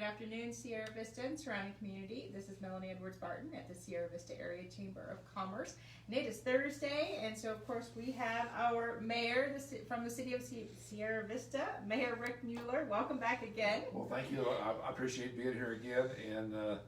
Good afternoon, Sierra Vista and surrounding community. This is Melanie Edwards Barton at the Sierra Vista Area Chamber of Commerce. And it is Thursday, and so of course we have our mayor from the city of Sierra Vista, Mayor Rick Mueller. Welcome back again. Well, thank you. I appreciate being here again, and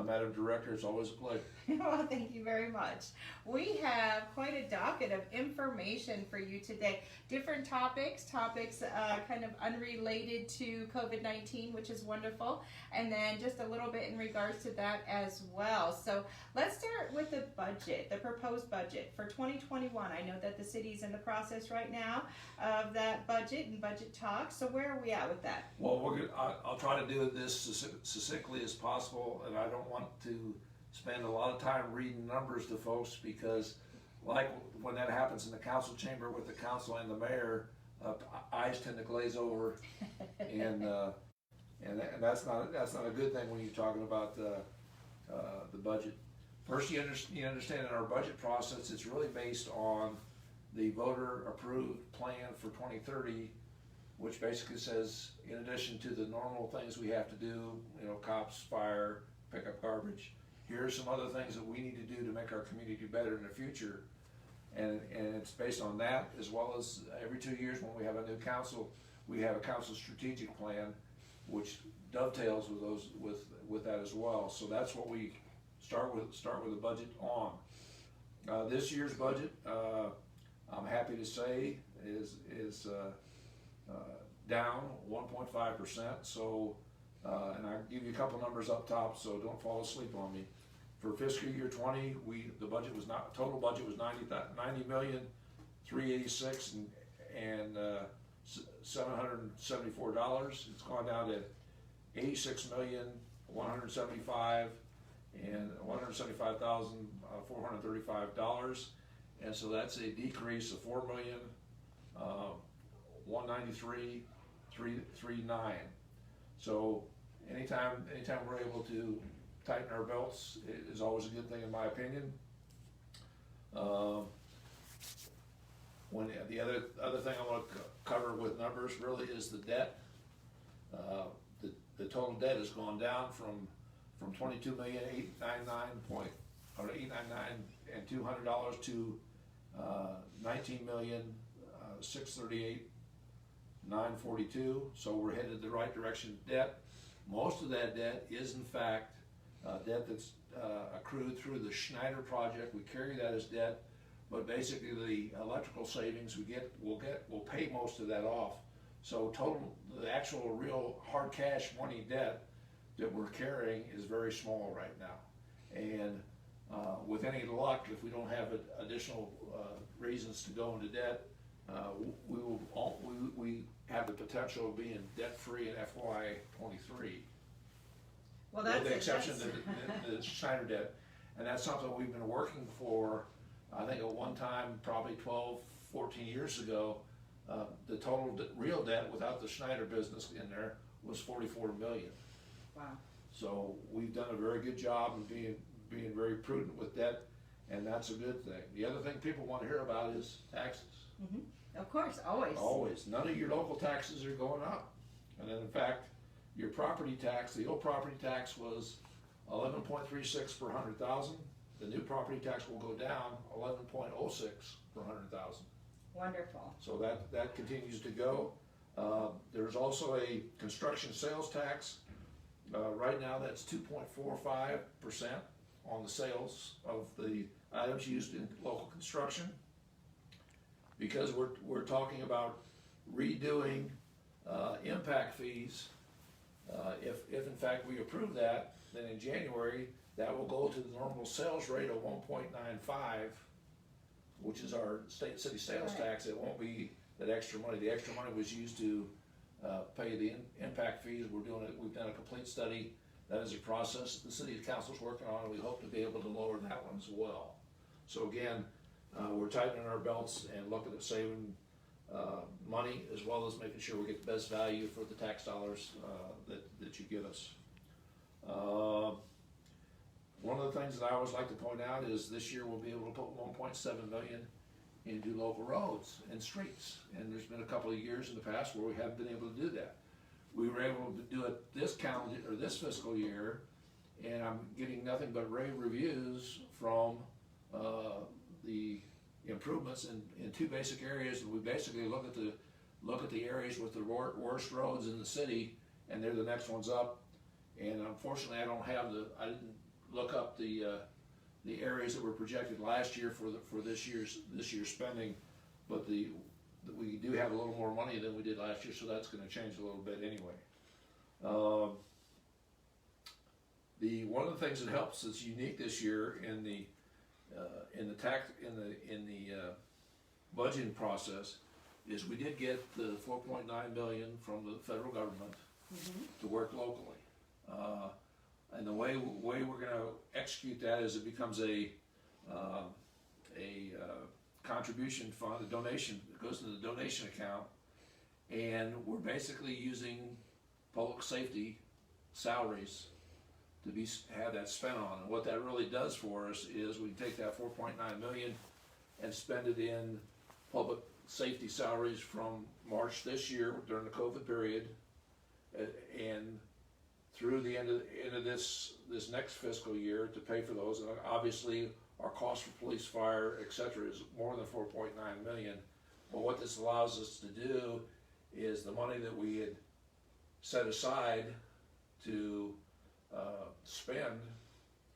Madam Director, it's always a pleasure. Well, thank you very much. We have quite a docket of information for you today. Different topics kind of unrelated to COVID-19, which is wonderful, and then just a little bit in regards to that as well. So let's start with the budget, the proposed budget for 2021. I know that the city's in the process right now of that budget and budget talks. So where are we at with that? Well, I'll try to do this succinctly as possible, and I don't want to spend a lot of time reading numbers to folks because, like when that happens in the council chamber with the council and the mayor, eyes tend to glaze over, and that's not a good thing when you're talking about the budget. First, you understand in our budget process, it's really based on the voter approved plan for 2030, which basically says, in addition to the normal things we have to do, cops, fire, pick up garbage, here are some other things that we need to do to make our community better in the future. And it's based on that, as well as every 2 years when we have a new council, we have a council strategic plan, which dovetails with those with that as well. So that's what we start with the budget on. This year's budget, I'm happy to say, is down 1.5%. So, and I'll give you a couple numbers up top, so don't fall asleep on me. For fiscal year 20, total budget was $90,386,774. It's gone down to $86,175,435, and so that's a decrease of $4,193,339. So anytime we're able to tighten our belts is always a good thing in my opinion. When the other thing I want to cover with numbers really is the debt. The total debt has gone down from $22,899,200 to $19,638,942. So we're headed the right direction. Debt. Most of that debt is in fact debt that's accrued through the Schneider project. We carry that as debt, but basically the electrical savings we'll pay most of that off. So the actual real hard cash money debt that we're carrying is very small right now. And with any luck, if we don't have additional reasons to go into debt, we have the potential of being debt free in FY23. Well, that's with the exception of the Schneider debt, and that's something we've been working for. I think at one time, probably 12, 14 years ago, the total real debt without the Schneider business in there was $44 million. Wow. So we've done a very good job of being very prudent with debt, and that's a good thing. The other thing people want to hear about is taxes. Mm-hmm. Of course, always. Always. None of your local taxes are going up, and then in fact, your property tax, the old property tax was 11.36 per 100,000. The new property tax will go down 11.06 per 100,000. Wonderful. So that continues to go. There's also a construction sales tax. Right now that's 2.45% on the sales of the items used in local construction. Because we're talking about redoing impact fees. If in fact we approve that, then in January that will go to the normal sales rate of 1.95, which is our city sales tax. It won't be that extra money. The extra money was used to pay the impact fees. We've done a complete study. That is a process the city council's working on, and we hope to be able to lower that one as well. So again, we're tightening our belts and looking at saving money, as well as making sure we get the best value for the tax dollars that you give us. One of the things that I always like to point out is this year we'll be able to put $1.7 million into local roads and streets. And there's been a couple of years in the past where we haven't been able to do that. we were able to do it this calendar, or this fiscal year, and I'm getting nothing but rave reviews from, the improvements in two basic areas, and we basically look at the areas with the worst roads in the city, and they're the next ones up. And unfortunately, I didn't look up the areas that were projected last year for this year's spending, but we do have a little more money than we did last year, so that's going to change a little bit anyway. One of the things that helps that's unique this year in the budgeting process is we did get the 4.9 million from the federal government to work locally. And the way we're going to execute that is it becomes a contribution fund, a donation, it goes to the donation account, and we're basically using public safety salaries to have that spent on. And what that really does for us is we take that 4.9 million and spend it in public safety salaries from March this year during the COVID period, and through the end of this next fiscal year to pay for those. And obviously our cost for police, fire, etc. is more than 4.9 million. But what this allows us to do is the money that we had set aside to spend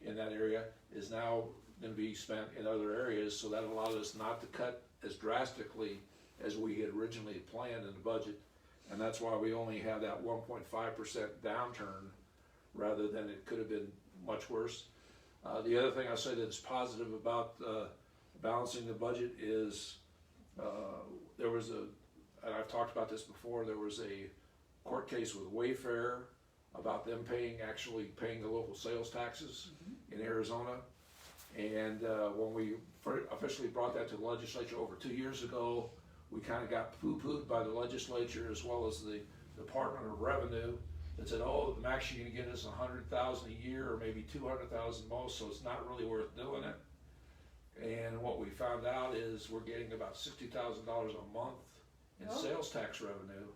in that area is now going to be spent in other areas, so that allowed us not to cut as drastically as we had originally planned in the budget. And that's why we only have that 1.5% downturn rather than it could have been much worse. The other thing I'll say that's positive about balancing the budget is there was and I've talked about this before, there was a court case with Wayfair about them actually paying the local sales taxes in Arizona. And when we officially brought that to the legislature over 2 years ago, we kind of got poo-pooed by the legislature as well as the Department of Revenue that said, oh, the max you're going to get is $100,000 a year or maybe $200,000 most, so it's not really worth doing it. And what we found out is we're getting about $60,000 a month in sales tax revenue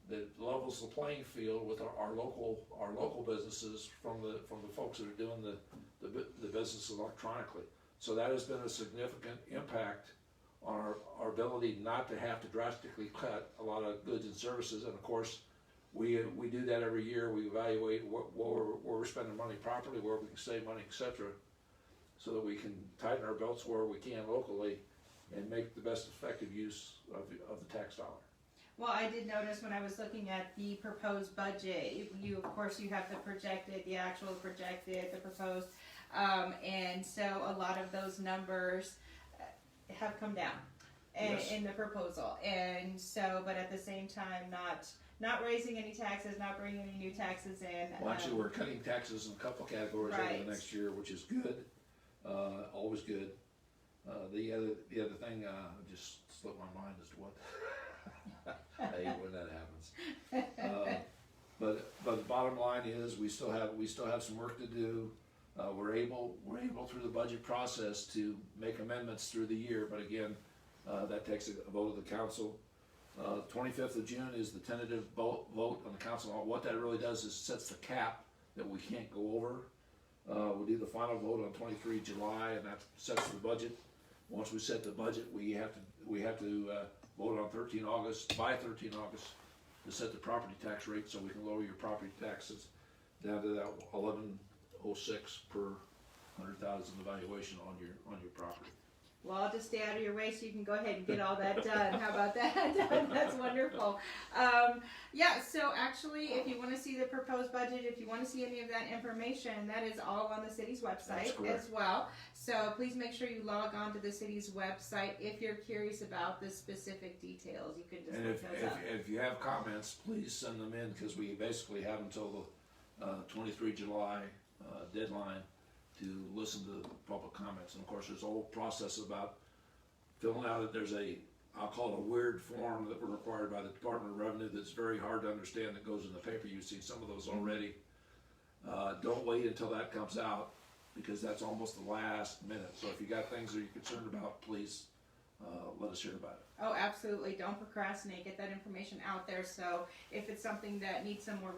that levels the playing field with our local businesses from the folks that are doing the business electronically. So that has been a significant impact on our ability not to have to drastically cut a lot of goods and services. And of course, we do that every year. We evaluate where we're spending money properly, where we can save money, etc., so that we can tighten our belts where we can locally and make the best effective use of the tax dollar. Well, I did notice when I was looking at the proposed budget, you of course you have the projected, the actual projected, the proposed, and so a lot of those numbers have come down in the proposal. And so, but at the same time, not raising any taxes, not bringing any new taxes in. Well, actually, we're cutting taxes in a couple categories over the next year, which is good, always good. The other thing just slipped my mind as to what. I hate when that happens. But the bottom line is we still have some work to do. We're able through the budget process to make amendments through the year, but again, that takes a vote of the council. 25th of June is the tentative vote on the council. What that really does is sets the cap that we can't go over. We'll do the final vote on 23 July, and that sets the budget. Once we set the budget, we have to vote on 13 August, by 13 August, to set the property tax rate so we can lower your property taxes down to that 1106 per 100,000 evaluation on your property. Well, I'll just stay out of your way so you can go ahead and get all that done. How about that? That's wonderful. Yeah, so actually, if you want to see the proposed budget, if you want to see any of that information, that is all on the city's website as well. So please make sure you log on to the city's website if you're curious about the specific details. You can just look those up. If you have comments, please send them in, because we basically have until the 23 July deadline to listen to public comments. And of course, there's a whole process about filling out I'll call it a weird form that we're required by the Department of Revenue that's very hard to understand, that goes in the paper. You've seen some of those already. Don't wait until that comes out, because that's almost the last minute. So if you got things that you're concerned about, please let us hear about it. Oh, absolutely. Don't procrastinate. Get that information out there. So if it's something that needs some more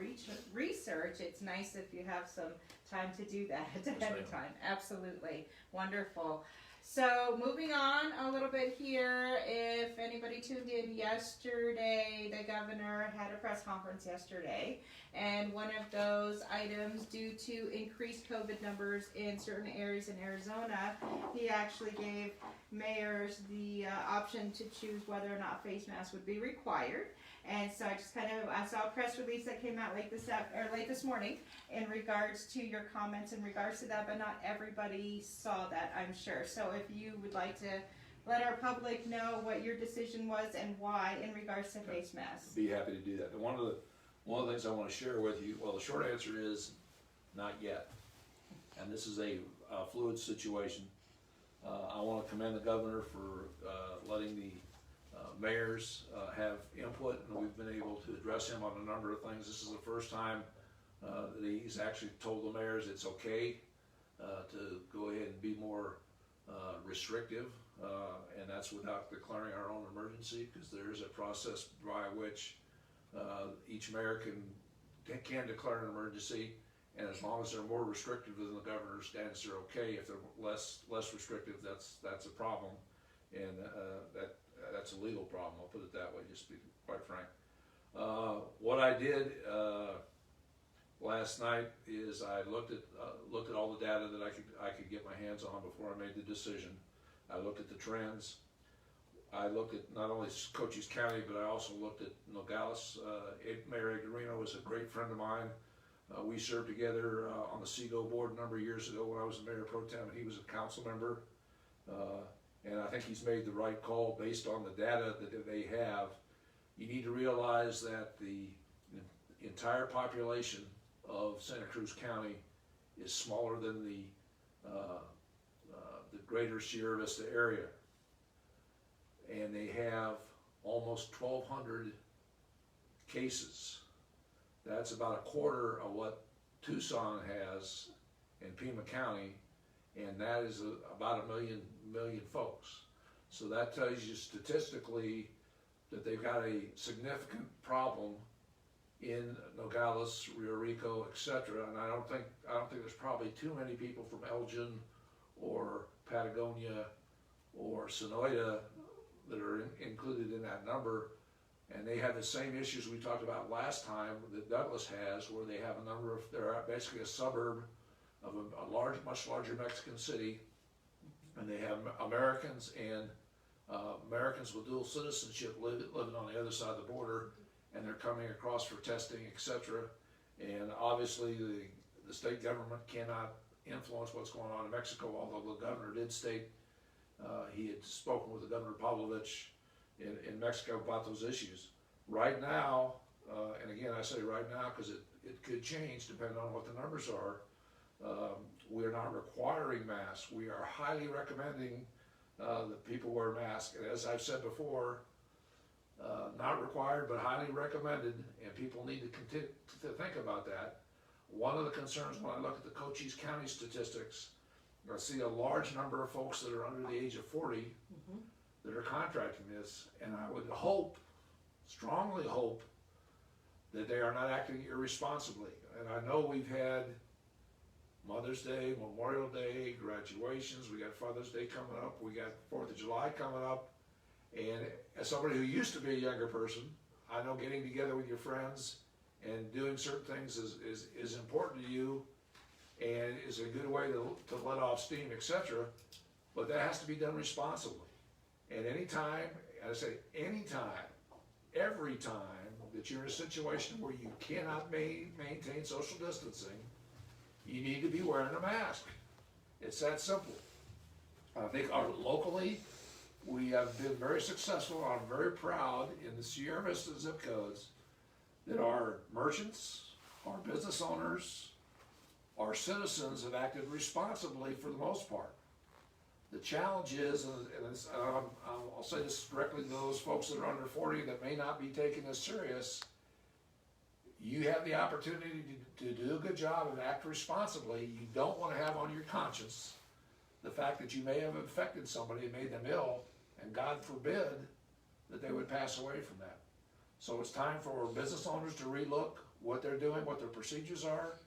research, it's nice if you have some time to do that ahead of time. Absolutely. Wonderful. So moving on a little bit here, if anybody tuned in yesterday, the governor had a press conference yesterday, and one of those items, due to increased COVID numbers in certain areas in Arizona, he actually gave mayors the option to choose whether or not face masks would be required. And so I saw a press release that came out late this morning in regards to your comments in regards to that, but not everybody saw that, I'm sure. So if you would like to let our public know what your decision was and why in regards to face masks. Be happy to do that. One of the things I want to share with you, well, the short answer is not yet. And this is a fluid situation. I want to commend the governor for letting the mayors have input, and we've been able to address him on a number of things. This is the first time that he's actually told the mayors it's okay to go ahead and be more restrictive, and that's without declaring our own emergency, because there is a process by which each mayor can declare an emergency, and as long as they're more restrictive than the governor's stance, they're okay. If they're less restrictive, that's a problem, and that's a legal problem. I'll put it that way, just to be quite frank. What I did last night is I looked at all the data that I could get my hands on before I made the decision. I looked at the trends. I looked at not only Cochise County, but I also looked at Nogales. Mayor Edgarino was a great friend of mine. We served together on the CEGO board a number of years ago when I was mayor pro tem, and he was a council member. And I think he's made the right call based on the data that they have. You need to realize that the entire population of Santa Cruz County is smaller than the greater Sierra Vista area. And they have almost 1,200 cases. That's about a quarter of what Tucson has in Pima County, and that is about a million folks. So that tells you statistically that they've got a significant problem in Nogales, Rio Rico, etc. And I don't think there's probably too many people from Elgin or Patagonia or Sonoita that are included in that number. And they have the same issues we talked about last time that Douglas has, where they have a number of, they're basically a suburb of a much larger Mexican city, and they have Americans and Americans with dual citizenship living on the other side of the border, and they're coming across for testing, etc. And obviously the state government cannot influence what's going on in Mexico, although the governor did state he had spoken with the Governor Pavlovich in Mexico about those issues. Right now, and again I say right now because it could change depending on what the numbers are, we are not requiring masks. We are highly recommending that people wear masks. And as I've said before, not required but highly recommended, and people need to continue to think about that. One of the concerns when I look at the Cochise County statistics, I see a large number of folks that are under the age of 40 that are contracting this, and I would hope, strongly hope, that they are not acting irresponsibly. And I know we've had Mother's Day, Memorial Day, graduations, we got Father's Day coming up, we got 4th of July coming up, and as somebody who used to be a younger person, I know getting together with your friends and doing certain things is important to you and is a good way to let off steam, etc. But that has to be done responsibly. And anytime, I say anytime, every time that you're in a situation where you cannot maintain social distancing, you need to be wearing a mask. It's that simple. I think locally, we have been very successful. I'm very proud in the Sierra Vista zip codes that our merchants, our business owners, our citizens have acted responsibly for the most part. The challenge is, and I'll say this directly to those folks that are under 40 that may not be taken as serious, you have the opportunity to do a good job and act responsibly. You don't want to have on your conscience the fact that you may have infected somebody and made them ill, and God forbid that they would pass away from that. So it's time for business owners to relook what they're doing, what their procedures are.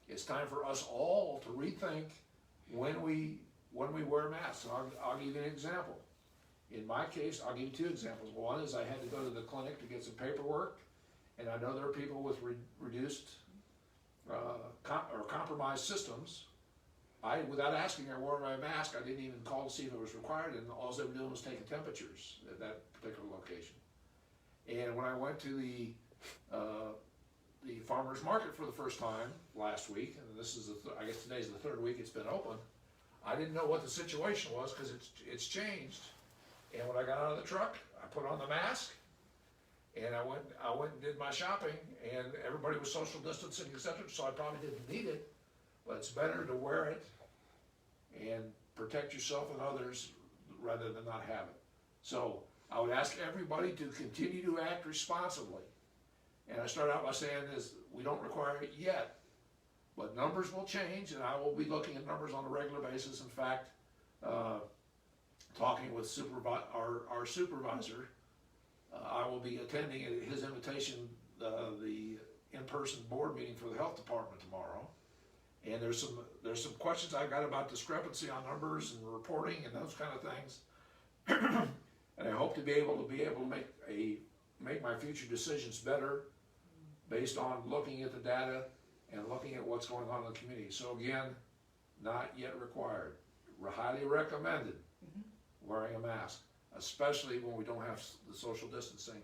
It's time for us all to rethink when we wear masks. And I'll give you an example. In my case, I'll give you two examples. One is I had to go to the clinic to get some paperwork, and I know there are people with reduced or compromised systems. Without asking, I wore my mask. I didn't even call to see if it was required, and all they were doing was taking temperatures at that particular location. And when I went to the farmer's market for the first time last week, and this is I guess today's the third week it's been open, I didn't know what the situation was because it's changed. And when I got out of the truck, I put on the mask, and I went and did my shopping, and everybody was social distancing, etc. So I probably didn't need it, but it's better to wear it and protect yourself and others rather than not have it. So I would ask everybody to continue to act responsibly. And I start out by saying this, we don't require it yet, but numbers will change, and I will be looking at numbers on a regular basis. In fact, talking with our supervisor, I will be attending at his invitation the in-person board meeting for the health department tomorrow. And there's some questions I got about discrepancy on numbers and reporting and those kind of things. And I hope to be able to make my future decisions better based on looking at the data and looking at what's going on in the community. So again, not yet required. Highly recommended wearing a mask, especially when we don't have the social distancing.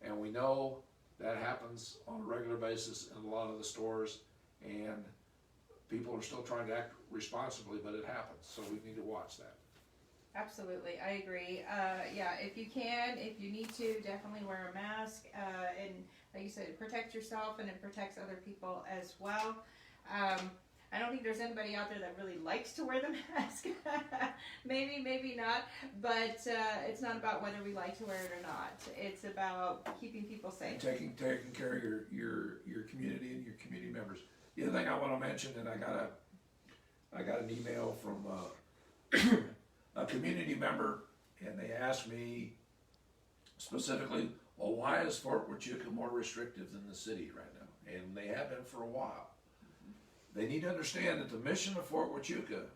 And we know that happens on a regular basis in a lot of the stores, and people are still trying to act responsibly, but it happens. So we need to watch that. Absolutely, I agree. Yeah, if you need to, definitely wear a mask. And like you said, protect yourself, and it protects other people as well. I don't think there's anybody out there that really likes to wear the mask. maybe not, but it's not about whether we like to wear it or not. It's about keeping people safe. Taking care of your community and your community members. The other thing I want to mention, and I got an email from a community member, and they asked me specifically, well, why is Fort Huachuca more restrictive than the city right now? And they have been for a while. They need to understand that the mission of Fort Huachuca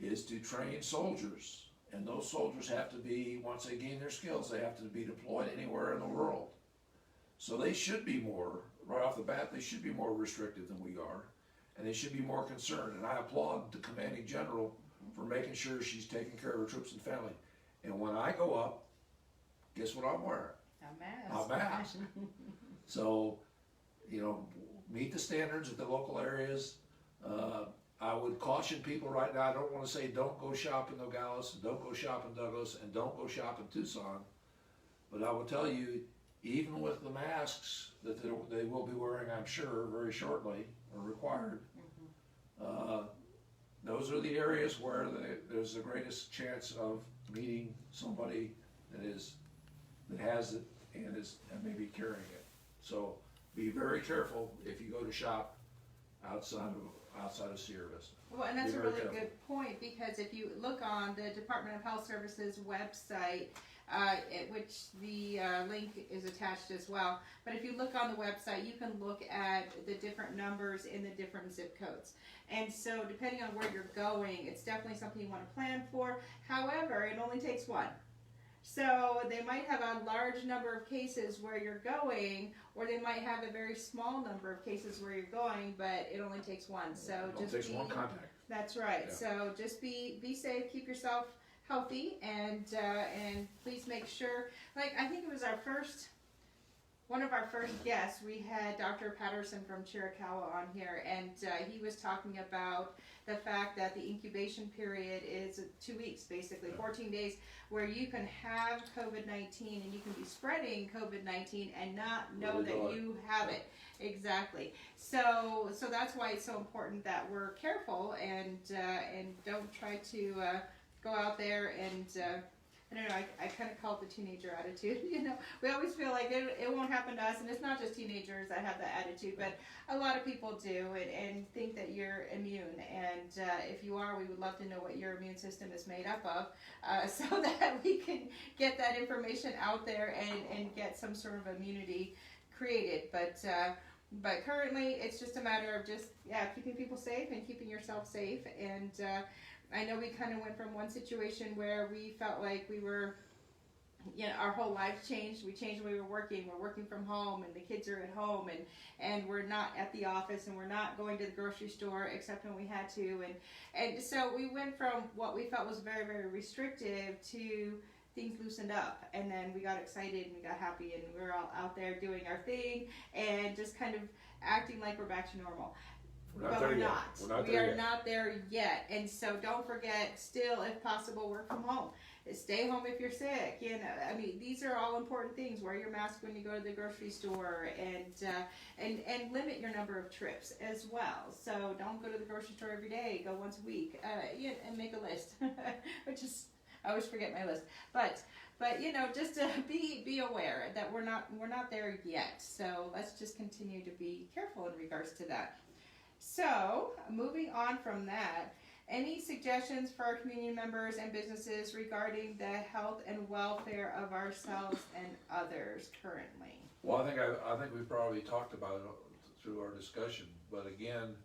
is to train soldiers, and those soldiers have to be, once they gain their skills, they have to be deployed anywhere in the world. So they should be more, right off the bat, they should be more restrictive than we are, and they should be more concerned. And I applaud the commanding general for making sure she's taking care of her troops and family. And when I go up, guess what I'm wearing? A mask. So, meet the standards at the local areas. I would caution people right now, I don't want to say don't go shop in Nogales, don't go shop in Douglas, and don't go shop in Tucson. But I will tell you, even with the masks that they will be wearing, I'm sure, very shortly, are required, those are the areas where there's the greatest chance of meeting somebody that has it and maybe carrying it. So be very careful if you go to shop outside of Sierra Vista. Well, and that's a really good point, because if you look on the Department of Health Services website, which the link is attached as well, but if you look on the website, you can look at the different numbers in the different zip codes. And so depending on where you're going, it's definitely something you want to plan for. However, it only takes one. So they might have a large number of cases where you're going, or they might have a very small number of cases where you're going, but it only takes one. So it takes one contact. That's right. Yeah. So just be safe, keep yourself healthy, and please make sure. Like, I think it was one of our first guests, we had Dr. Patterson from Chiricahua on here, and he was talking about the fact that the incubation period is 2 weeks, basically, 14 days, where you can have COVID-19 and you can be spreading COVID-19 and not know that you have it. Exactly. So that's why it's so important that we're careful and don't try to go out there and I don't know, I kind of call it the teenager attitude. You know, we always feel like it won't happen to us, and it's not just teenagers that have that attitude, but a lot of people do, and think that you're immune. And if you are, we would love to know what your immune system is made up of, so that we can get that information out there and get some sort of immunity created. But currently, it's just a matter of just keeping people safe and keeping yourself safe. And I know we kind of went from one situation where we felt like we were, our whole lives changed. We changed the way we're working. We're working from home, and the kids are at home, and we're not at the office, and we're not going to the grocery store except when we had to. And so we went from what we felt was very, very restrictive to things loosened up, and then we got excited and we got happy, and we were all out there doing our thing and just kind of acting like we're back to normal. But we're not. We are not there yet. And so don't forget, still, if possible, work from home. Stay home if you're sick. I mean, these are all important things. Wear your mask when you go to the grocery store, and limit your number of trips as well. So don't go to the grocery store every day. Go once a week. And make a list, which is, I always forget my list. But just to be aware that we're not there yet. So let's just continue to be careful in regards to that. So, moving on from that, any suggestions for our community members and businesses regarding the health and welfare of ourselves and others currently? Well, I think we've probably talked about it through our discussion, but again,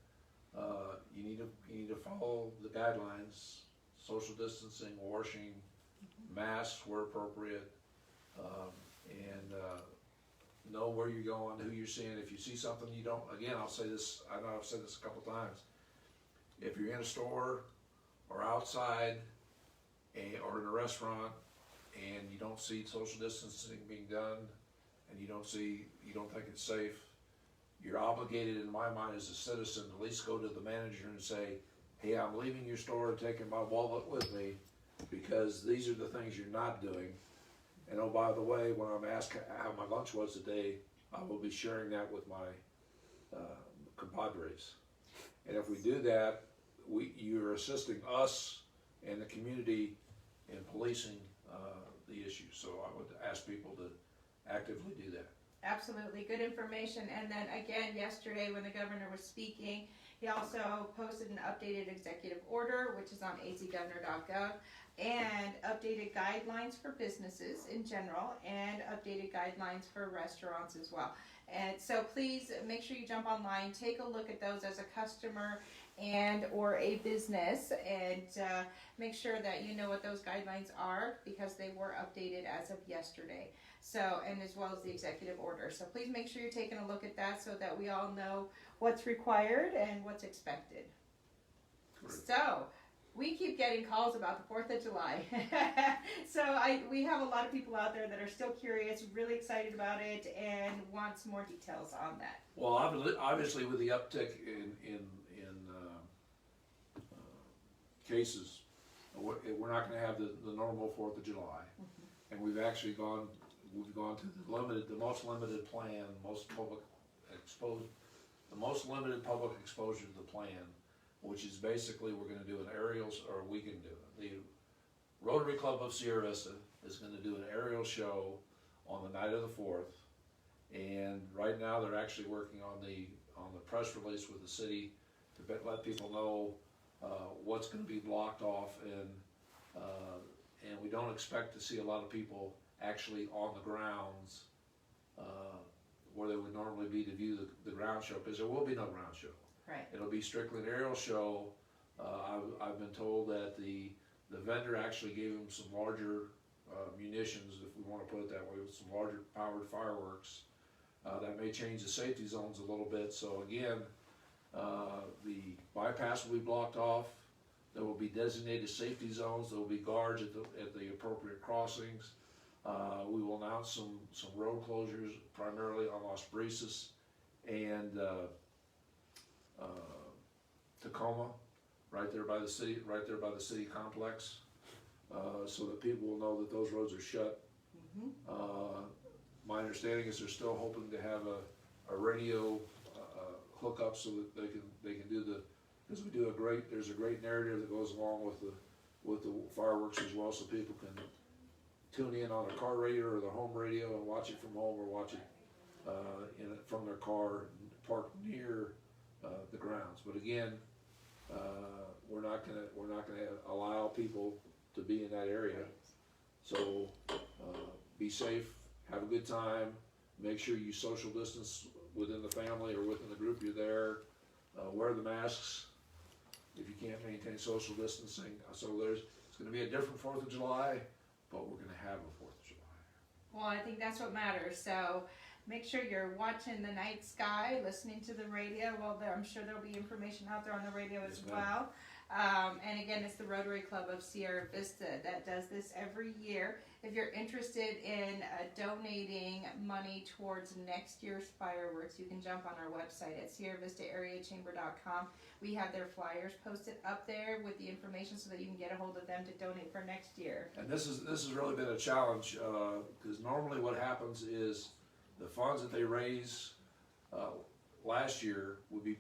you need to follow the guidelines: social distancing, washing, masks where appropriate, and know where you're going, who you're seeing. If you see something you don't, again, I'll say this, I know I've said this a couple times, if you're in a store or outside or in a restaurant and you don't see social distancing being done, and you don't think it's safe, you're obligated, in my mind, as a citizen, to at least go to the manager and say, hey, I'm leaving your store and taking my wallet with me because these are the things you're not doing. And oh, by the way, when I'm asked how my lunch was today, I will be sharing that with my compadres. And if we do that, you're assisting us and the community in policing the issue. So I would ask people to actively do that. Absolutely, good information. And then again, yesterday when the governor was speaking, he also posted an updated executive order, which is on azgovernor.gov, and updated guidelines for businesses in general, and updated guidelines for restaurants as well. And so please make sure you jump online, take a look at those as a customer and or a business, and make sure that you know what those guidelines are, because they were updated as of yesterday. So, and as well as the executive order. So please make sure you're taking a look at that so that we all know what's required and what's expected. Great. So, we keep getting calls about the 4th of July. So we have a lot of people out there that are still curious, really excited about it, and want some more details on that. Well, obviously with the uptick in cases, we're not going to have the normal 4th of July. Mm-hmm. And we've actually gone to the most limited plan, the most limited public exposure to the plan, which is basically we're going to do an aerials, or we can do it. The Rotary Club of Sierra Vista is going to do an aerial show on the night of the 4th, and right now they're actually working on the press release with the city to let people know what's going to be blocked off, and we don't expect to see a lot of people actually on the grounds where they would normally be to view the ground show, because there will be no ground show. Right. It'll be strictly an aerial show. I've been told that the vendor actually gave them some larger munitions, if we want to put it that way, with some larger powered fireworks. That may change the safety zones a little bit. So again, the bypass will be blocked off. There will be designated safety zones. There will be guards at the appropriate crossings. We will announce some road closures, primarily on Las Brisas and Tacoma, right there by the city complex, so that people will know that those roads are shut. Mm-hmm. My understanding is they're still hoping to have a radio hookup so that they can do because there's a great narrative that goes along with the fireworks as well, so people tune in on their car radio or their home radio and watch it from home, or watch it from their car parked near the grounds. But again, we're not gonna allow people to be in that area. So be safe, have a good time, make sure you social distance within the family or within the group you're there. Wear the masks if you can't maintain social distancing. So it's going to be a different 4th of July, but we're going to have a 4th of July. Well, I think that's what matters. So make sure you're watching the night sky, listening to the radio. Well, I'm sure there'll be information out there on the radio as well. And again, it's the Rotary Club of Sierra Vista that does this every year. If you're interested in donating money towards next year's fireworks, you can jump on our website at SierraVistaAreaChamber.com. We have their flyers posted up there with the information so that you can get a hold of them to donate for next year. And this has really been a challenge, because normally what happens is the funds that they raise last year would be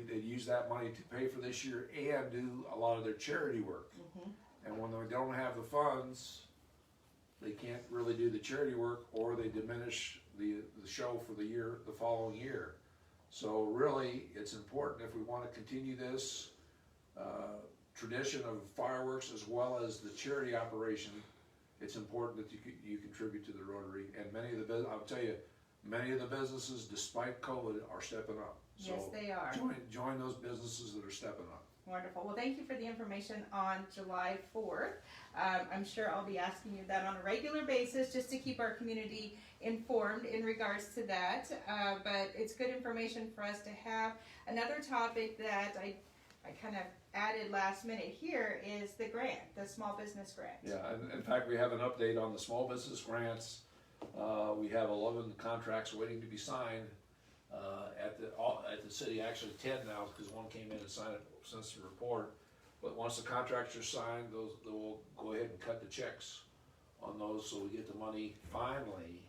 they'd use that money to pay for this year and do a lot of their charity work. And when they don't have the funds, they can't really do the charity work, or they diminish the show for the following year. So really, it's important, if we want to continue this tradition of fireworks as well as the charity operation, it's important that you contribute to the Rotary. And I'll tell you, many of the businesses, despite COVID, are stepping up. So yes, they are. Join those businesses that are stepping up. Wonderful. Well, thank you for the information on July 4th. I'm sure I'll be asking you that on a regular basis just to keep our community informed in regards to that. But it's good information for us to have. Another topic that I kind of added last minute here is the grant, the small business grant. Yeah, and in fact, we have an update on the small business grants. We have 11 contracts waiting to be signed at the city, actually 10 now, because one came in and signed it since the report. But once the contracts are signed, we'll go ahead and cut the checks on those, so we get the money finally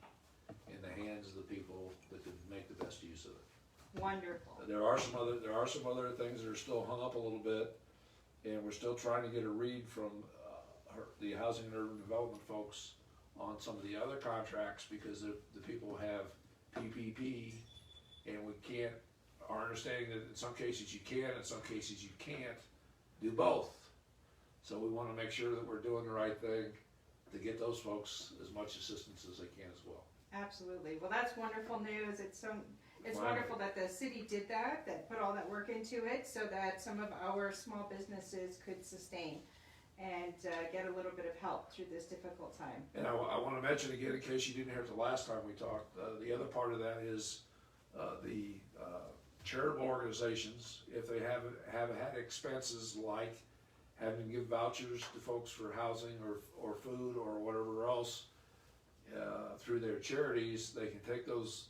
in the hands of the people that can make the best use of it. Wonderful. There are some other things that are still hung up a little bit, and we're still trying to get a read from the Housing and Urban Development folks on some of the other contracts, because the people have PPP, and we can't. Our understanding that in some cases you can, in some cases you can't do both. So we want to make sure that we're doing the right thing to get those folks as much assistance as they can as well. Absolutely. Well, that's wonderful news. It's wonderful that the city did that put all that work into it, so that some of our small businesses could sustain and get a little bit of help through this difficult time. And I want to mention again, in case you didn't hear it the last time we talked, the other part of that is the charitable organizations, if they have had expenses like having to give vouchers to folks for housing or food or whatever else through their charities, they can take those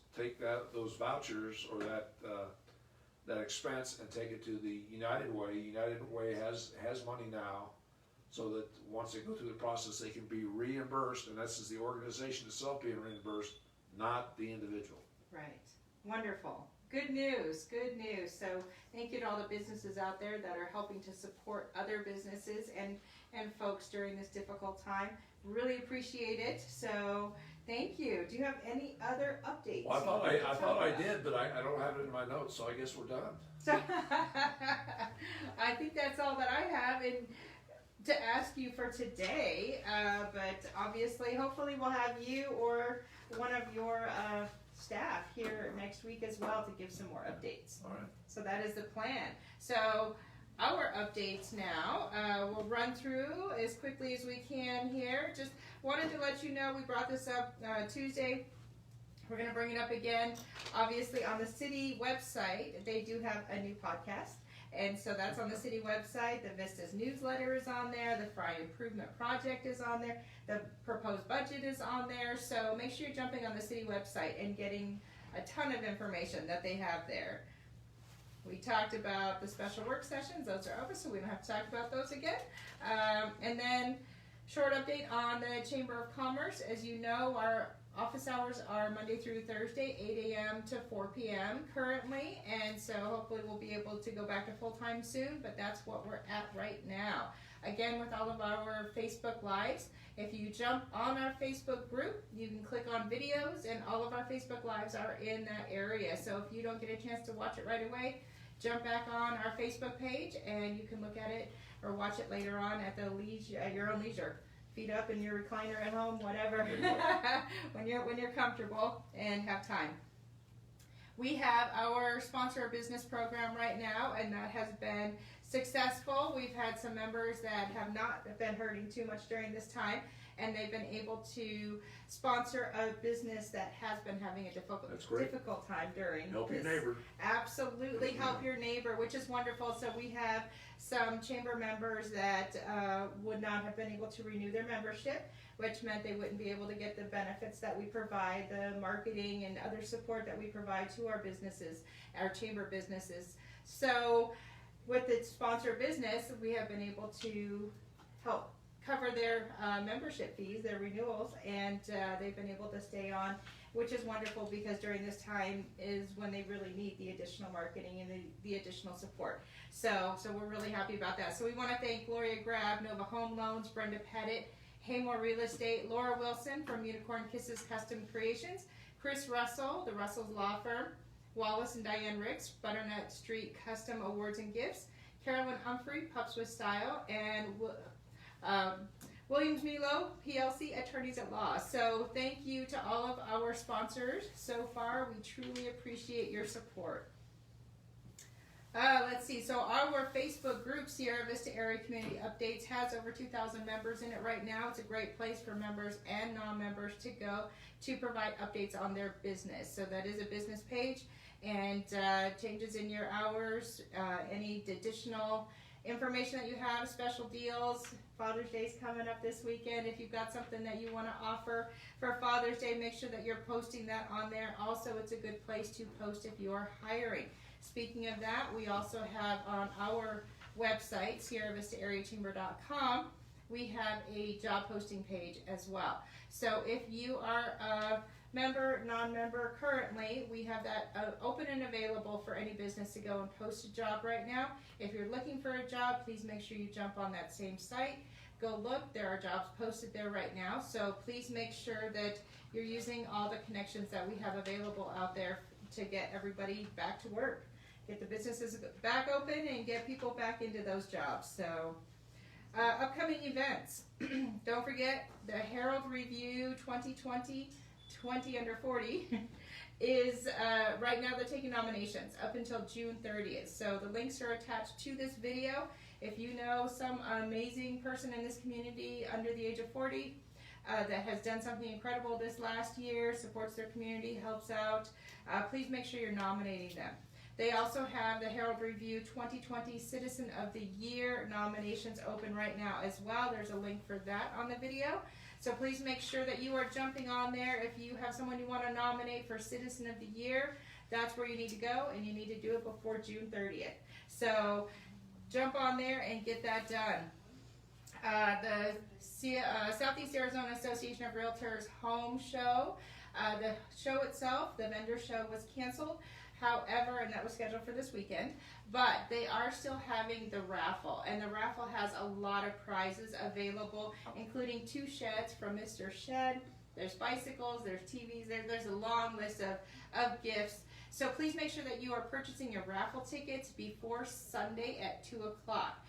vouchers or that expense and take it to the United Way. United Way has money now, so that once they go through the process, they can be reimbursed, and that's the organization itself being reimbursed, not the individual. Right. Wonderful. Good news. Good news. So thank you to all the businesses out there that are helping to support other businesses and folks during this difficult time. Really appreciate it. So thank you. Do you have any other updates? Well, I thought I did, but I don't have it in my notes, so I guess we're done. So I think that's all that I have to ask you for today. But obviously, hopefully we'll have you or one of your staff here next week as well to give some more updates. All right. So that is the plan. So our updates now, we'll run through as quickly as we can here. Just wanted to let you know we brought this up Tuesday. We're going to bring it up again. Obviously on the city website, they do have a new podcast. And so that's on the city website. The Vista's newsletter is on there. The Fry Improvement Project is on there. The proposed budget is on there. So make sure you're jumping on the city website and getting a ton of information that they have there. We talked about the special work sessions. Those are over, so we don't have to talk about those again. And then short update on the Chamber of Commerce. As you know, our office hours are Monday through Thursday, 8 a.m. to 4 p.m. currently, and so hopefully we'll be able to go back to full-time soon, but that's what we're at right now. Again, with all of our Facebook Lives, if you jump on our Facebook group, you can click on videos, and all of our Facebook Lives are in that area. So if you don't get a chance to watch it right away, jump back on our Facebook page, and you can look at it or watch it later on at your own leisure. Feet up in your recliner at home, whatever, when you're comfortable and have time. We have our sponsor business program right now, and that has been successful. We've had some members that have not been hurting too much during this time, and they've been able to sponsor a business that has been having a difficult time during Help this. your neighbor. Absolutely, help your neighbor, which is wonderful. So we have some chamber members that would not have been able to renew their membership, which meant they wouldn't be able to get the benefits that we provide, the marketing and other support that we provide to our businesses, our chamber businesses. So with the sponsor business, we have been able to help cover their membership fees, their renewals, and they've been able to stay on, which is wonderful because during this time is when they really need the additional marketing and the additional support. So we're really happy about that. So we want to thank Gloria Grab, Nova Home Loans, Brenda Pettit, Haymore Real Estate, Laura Wilson from Unicorn Kisses Custom Creations, Chris Russell, the Russell's Law Firm, Wallace and Diane Ricks, Butternut Street Custom Awards and Gifts, Carolyn Humphrey, Pups with Style, and Williams Milo, PLC, Attorneys at Law. So thank you to all of our sponsors so far. We truly appreciate your support. Let's see, so our Facebook group, Sierra Vista Area Community Updates, has over 2,000 members in it right now. It's a great place for members and non-members to go to provide updates on their business. So that is a business page, and changes in your hours, any additional information that you have, special deals. Father's Day is coming up this weekend. If you've got something that you want to offer for Father's Day, make sure that you're posting that on there. Also, it's a good place to post if you're hiring. Speaking of that, we also have on our website, SierraVistaAreaChamber.com, we have a job posting page as well. So if you are a member, non-member currently, we have that open and available for any business to go and post a job right now. If you're looking for a job, please make sure you jump on that same site. Go look, there are jobs posted there right now. So please make sure that you're using all the connections that we have available out there to get everybody back to work. Get the businesses back open and get people back into those jobs. So upcoming events. Don't forget the Herald Review 2020 20 under 40 is right now they're taking nominations up until June 30th. So the links are attached to this video. If you know some amazing person in this community under the age of 40 that has done something incredible this last year, supports their community, helps out, please make sure you're nominating them. They also have the Herald Review 2020 Citizen of the Year nominations open right now as well. There's a link for that on the video. So please make sure that you are jumping on there. If you have someone you want to nominate for Citizen of the Year, that's where you need to go, and you need to do it before June 30th. So jump on there and get that done. The Southeast Arizona Association of Realtors home show, the show itself, the vendor show was canceled. However, and that was scheduled for this weekend, but they are still having the raffle, and the raffle has a lot of prizes available, including 2 sheds from Mr. Shed. There's bicycles, there's TVs, there's a long list of gifts. So please make sure that you are purchasing your raffle tickets before Sunday at 2 o'clock.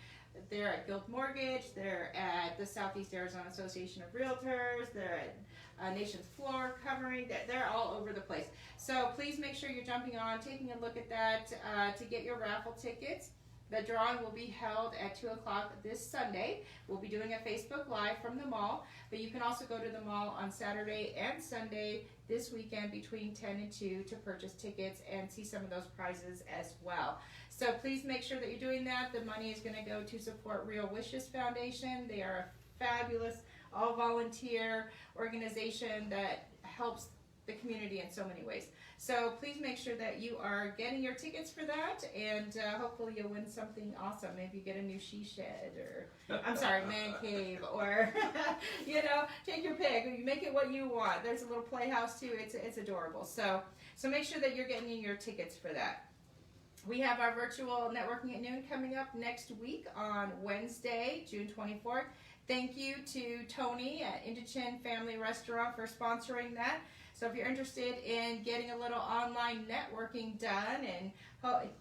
They're at Guild Mortgage, they're at the Southeast Arizona Association of Realtors, they're at Nation's Floor Covering, they're all over the place. So please make sure you're jumping on, taking a look at that to get your raffle tickets. The drawing will be held at 2 o'clock this Sunday. We'll be doing a Facebook Live from the mall, but you can also go to the mall on Saturday and Sunday this weekend between 10 and 2 to purchase tickets and see some of those prizes as well. So please make sure that you're doing that. The money is going to go to support Real Wishes Foundation. They are a fabulous all-volunteer organization that helps the community in so many ways. So please make sure that you are getting your tickets for that, and hopefully you'll win something awesome. Maybe you get a new she shed, or man cave, or take your pick. You make it what you want. There's a little playhouse too. It's adorable. So make sure that you're getting your tickets for that. We have our virtual networking at noon coming up next week on Wednesday, June 24th. Thank you to Tony at Indochin Family Restaurant for sponsoring that. So if you're interested in getting a little online networking done and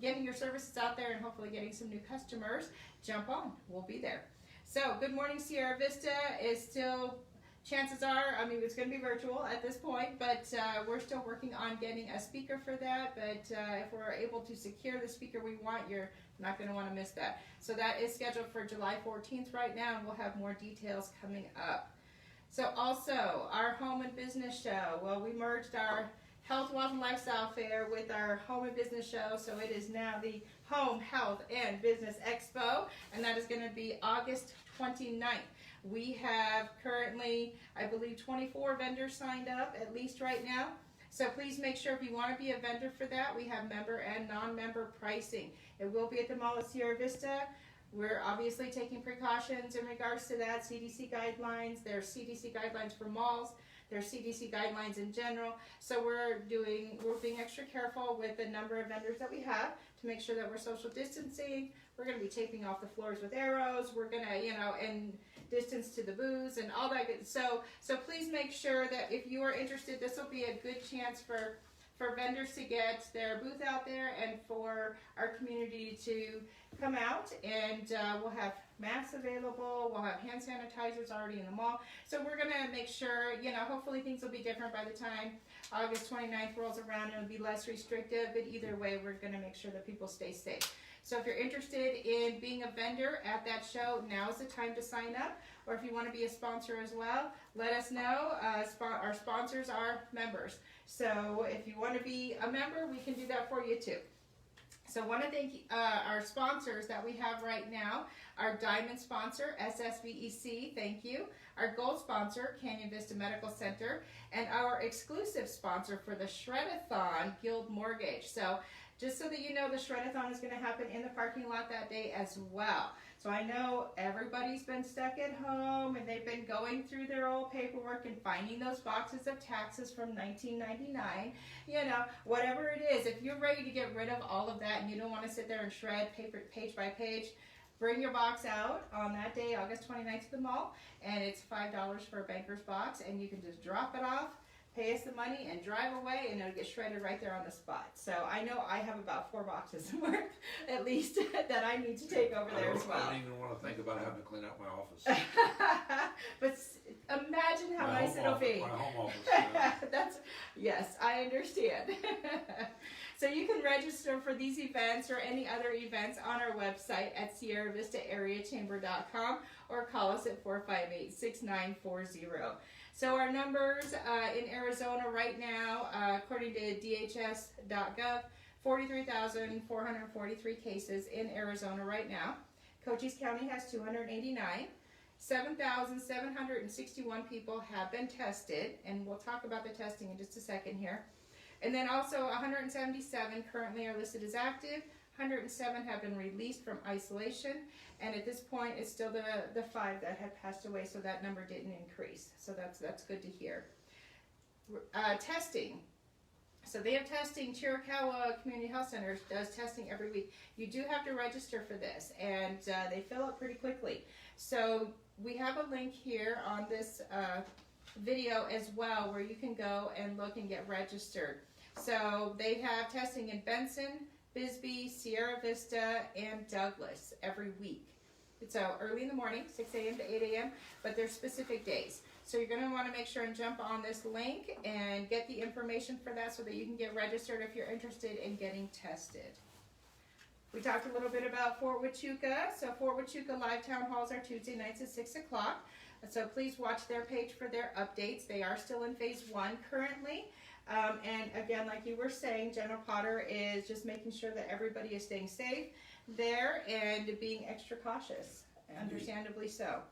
getting your services out there and hopefully getting some new customers, jump on. We'll be there. So Good Morning Sierra Vista is still, chances are, it's going to be virtual at this point, but we're still working on getting a speaker for that. But if we're able to secure the speaker we want, you're not going to want to miss that. So that is scheduled for July 14th right now, and we'll have more details coming up. So also, our home and business show. Well, we merged our Health, Wealth, and Lifestyle Fair with our home and business show, so it is now the Home, Health, and Business Expo, and that is going to be August 29th. We have currently, I believe, 24 vendors signed up, at least right now. So please make sure if you want to be a vendor for that, we have member and non-member pricing. It will be at the Mall of Sierra Vista. We're obviously taking precautions in regards to that, CDC guidelines. There's CDC guidelines for malls. There's CDC guidelines in general. So we're being extra careful with the number of vendors that we have to make sure that we're social distancing. We're going to be taping off the floors with arrows. We're going to, and distance to the booths and all that good. So please make sure that if you are interested, this will be a good chance for vendors to get their booth out there and for our community to come out, and we'll have masks available. We'll have hand sanitizers already in the mall. So we're going to make sure, hopefully things will be different by the time August 29th rolls around, and it'll be less restrictive, but either way, we're going to make sure that people stay safe. So if you're interested in being a vendor at that show, now is the time to sign up. Or if you want to be a sponsor as well, let us know. Our sponsors are members. So if you want to be a member, we can do that for you too. So I want to thank our sponsors that we have right now. Our Diamond sponsor, SSVEC, thank you. Our Gold sponsor, Canyon Vista Medical Center. And our exclusive sponsor for the Shred-a-thon, Guild Mortgage. So just so that you know, the Shred-a-thon is going to happen in the parking lot that day as well. So I know everybody's been stuck at home and they've been going through their old paperwork and finding those boxes of taxes from 1999. Whatever it is, if you're ready to get rid of all of that and you don't want to sit there and shred paper page by page, bring your box out on that day, August 29th, to the mall, and it's $5 for a banker's box, and you can just drop it off, pay us the money, and drive away, and it'll get shredded right there on the spot. So I know I have about 4 boxes worth, at least, that I need to take over there as well. I don't even want to think about having to clean out my office. But imagine how nice it'll be. My home office. Yes, I understand. So you can register for these events or any other events on our website at SierraVistaAreaChamber.com or call us at 458-6940. So our numbers in Arizona right now, according to DHS.gov, 43,443 cases in Arizona right now. Cochise County has 289. 7,761 people have been tested, and we'll talk about the testing in just a second here. And then also 177 currently are listed as active. 107 have been released from isolation, and at this point it's still the 5 that have passed away, so that number didn't increase. So that's good to hear. Testing. So they have testing. Chiricahua Community Health Center does testing every week. You do have to register for this, and they fill up pretty quickly. So we have a link here on this video as well where you can go and look and get registered. So they have testing in Benson, Bisbee, Sierra Vista, and Douglas every week. So early in the morning, 6 a.m. to 8 a.m., but there's specific days. So you're going to want to make sure and jump on this link and get the information for that so that you can get registered if you're interested in getting tested. We talked a little bit about Fort Huachuca. So Fort Huachuca live town halls are Tuesday nights at 6 o'clock. So please watch their page for their updates. They are still in phase 1 currently. And again, like you were saying, General Potter is just making sure that everybody is staying safe there and being extra cautious, understandably so.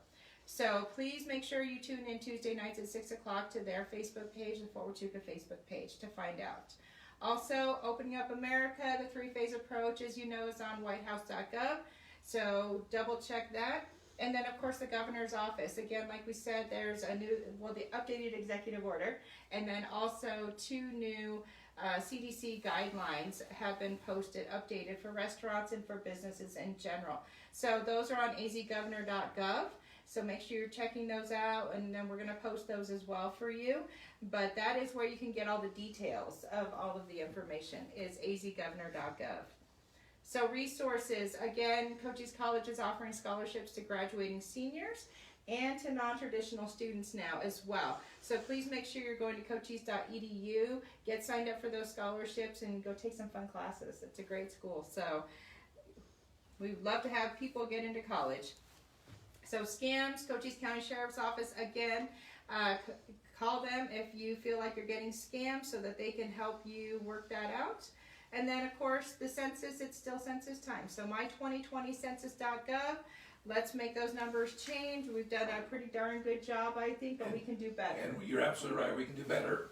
So please make sure you tune in Tuesday nights at 6 o'clock to their Facebook page, the Fort Huachuca Facebook page, to find out. Also, Opening Up America, the three-phase approach, as you know, is on whitehouse.gov. So double check that. And then, of course, the governor's office. Again, like we said, there's the updated executive order. And then also 2 new CDC guidelines have been posted, updated for restaurants and for businesses in general. So those are on azgovernor.gov. So make sure you're checking those out, and then we're going to post those as well for you. But that is where you can get all the details of all of the information, is azgovernor.gov. So resources, again, Cochise College is offering scholarships to graduating seniors and to non-traditional students now as well. So please make sure you're going to cochise.edu, get signed up for those scholarships, and go take some fun classes. It's a great school. So we'd love to have people get into college. So scams, Cochise County Sheriff's Office, again, call them if you feel like you're getting scammed so that they can help you work that out. And then, of course, the census, it's still census time. So my2020census.gov, let's make those numbers change. We've done a pretty darn good job, I think, but we can do better. And you're absolutely right, we can do better.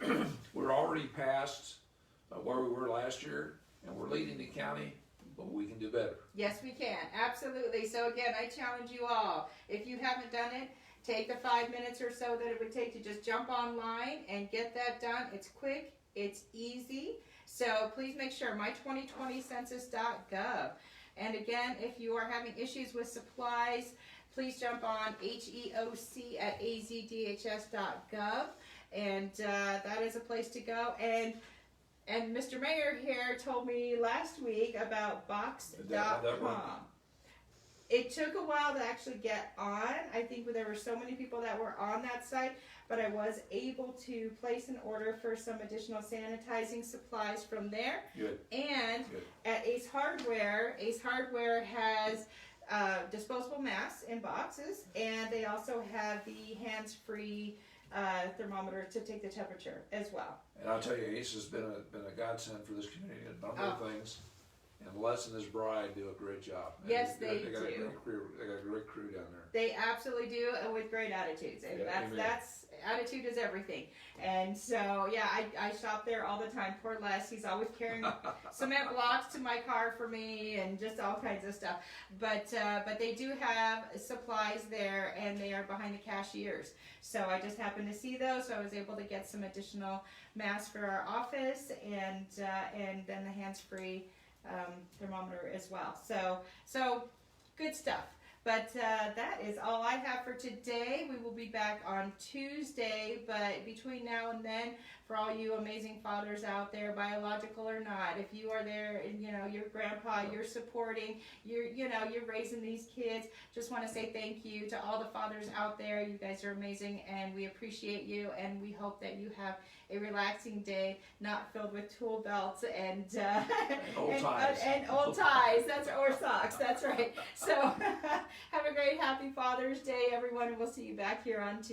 We're already past where we were last year, and we're leading the county, but we can do better. Yes, we can. Absolutely. So again, I challenge you all. If you haven't done it, take the 5 minutes or so that it would take to just jump online and get that done. It's quick. It's easy. So please make sure, my2020census.gov. And again, if you are having issues with supplies, please jump on HEOC@AZDHS.gov. And that is a place to go. And Mr. Mayor here told me last week about Box.com. It took a while to actually get on. I think there were so many people that were on that site, but I was able to place an order for some additional sanitizing supplies from there. Good. And Good. At Ace Hardware has disposable masks in boxes, and they also have the hands-free thermometer to take the temperature as well. And I'll tell you, Ace has been a godsend for this community in a number of things. And Les and his bride do a great job. Yes, they they got do. A great crew. They got a great crew down there. They absolutely do, and with great attitudes. And Yeah, that's attitude is everything. And so, yeah, I shop there all the time. Poor Les, he's always carrying cement blocks to my car for me and just all kinds of stuff. But they do have supplies there, and they are behind the cashiers. So I just happened to see those, so I was able to get some additional masks for our office, and then the hands-free thermometer as well. So good stuff. But that is all I have for today. We will be back on Tuesday, but between now and then, for all you amazing fathers out there, biological or not, if you are there and your grandpa, you're supporting, you're raising these kids, just want to say thank you to all the fathers out there. You guys are amazing, and we appreciate you, and we hope that you have a relaxing day, not filled with tool belts and old ties. And old ties. Or socks. That's right. So have a great, happy Father's Day, everyone, and we'll see you back here on Tuesday.